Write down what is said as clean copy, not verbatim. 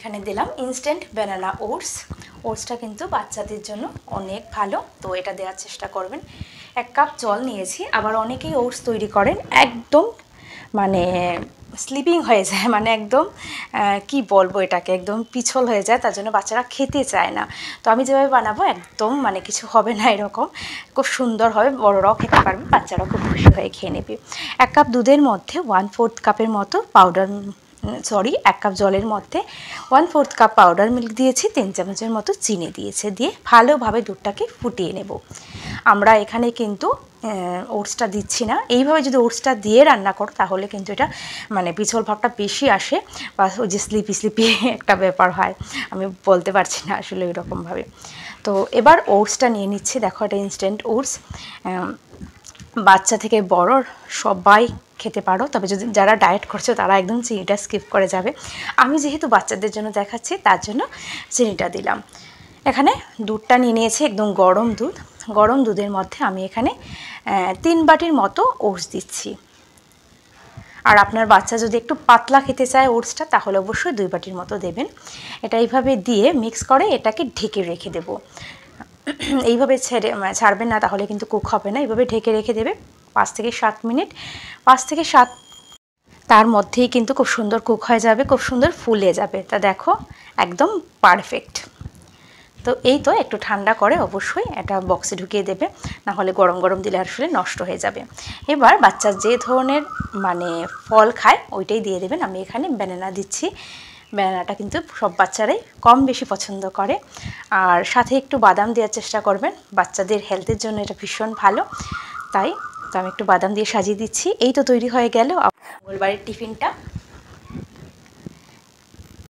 এখানে দিলাম instant banana oats. ওটসটা কিন্তু বাচ্চাদের জন্য অনেক ভালো, তো এটা দেওয়ার চেষ্টা করবেন। 1 কাপ জল নিয়েছি। আবার অনেকেই ওটস তৈরি করেন একদম মানে স্লিপিং হয়ে যায়, মানে একদম কি বলবো এটাকে, একদম পিছল হয়ে যায়, তার জন্য বাচ্চারা খেতে চায় না। তো আমি যেভাবে বানাবো একদম মানে কিছু হবে না, এরকম খুব সুন্দর হবে, বড়রাও খেতে পারবে, বাচ্চারাও খুব খুশি হয়ে খেয়ে নেবে। 1 কাপ দুধের মধ্যে 1/4 কাপের মতো পাউডার 1 কাপ জলের মধ্যে 1/4 কাপ পাউডার মিল্ক দিয়েছি, 3 চামচের মতো চিনি দিয়েছে, দিয়ে ভালোভাবে দুধটাকে ফুটিয়ে নেব। আমরা এখানে কিন্তু ওটসটা দিচ্ছি না। এইভাবে যদি ওটসটা দিয়ে রান্না করো তাহলে কিন্তু এটা মানে পিছল ভাবটা বেশি আসে, বা ওই যে স্লিপি একটা ব্যাপার হয়, আমি বলতে পারছি না আসলে ওইরকমভাবে। তো এবার ওটসটা নিয়ে নিচ্ছি। দেখো এটা ইনস্ট্যান্ট ওটস, বাচ্চা থেকে বড় সবাই খেতে পারো, তবে যদি যারা ডায়েট করছো তারা একদম চিনিটা স্কিপ করে যাবে। আমি যেহেতু বাচ্চাদের জন্য দেখাচ্ছি তার জন্য চিনিটা দিলাম। এখানে দুধটা নিয়ে নিয়েছি, একদম গরম দুধ। গরম দুধের মধ্যে আমি এখানে 3 বাটির মতো ওটস দিচ্ছি। আর আপনার বাচ্চা যদি একটু পাতলা খেতে চায় ওটসটা, তাহলে অবশ্যই 2 বাটির মতো দেবেন। এটা এইভাবে দিয়ে মিক্স করে এটাকে ঢেকে রেখে দেব। এইভাবে ছাড়বেন না, তাহলে কিন্তু কুক হবে না। এইভাবে ঢেকে রেখে দেবে 5 থেকে 7 মিনিট। 5 থেকে 7 তার মধ্যেই কিন্তু খুব সুন্দর কুক হয়ে যাবে, খুব সুন্দর ফুলে যাবে। তা দেখো একদম পারফেক্ট। তো এই তো একটু ঠান্ডা করে অবশ্যই এটা বক্সে ঢুকিয়ে দেবে, না হলে গরম গরম দিলে আসলে নষ্ট হয়ে যাবে। এবার বাচ্চা যে ধরনের মানে ফল খায় ওইটাই দিয়ে দেবেন। আমি এখানে ব্যানানা দিচ্ছি। ব্যানানাটা কিন্তু সব বাচ্চারাই কম বেশি পছন্দ করে, আর সাথে একটু বাদাম দেওয়ার চেষ্টা করবেন, বাচ্চাদের হেলথের জন্য এটা ভীষণ ভালো। তাই তো আমি একটু বাদাম দিয়ে সাজিয়ে দিচ্ছি। এই তো তৈরি হয়ে গেল মঙ্গলবারের টিফিনটা।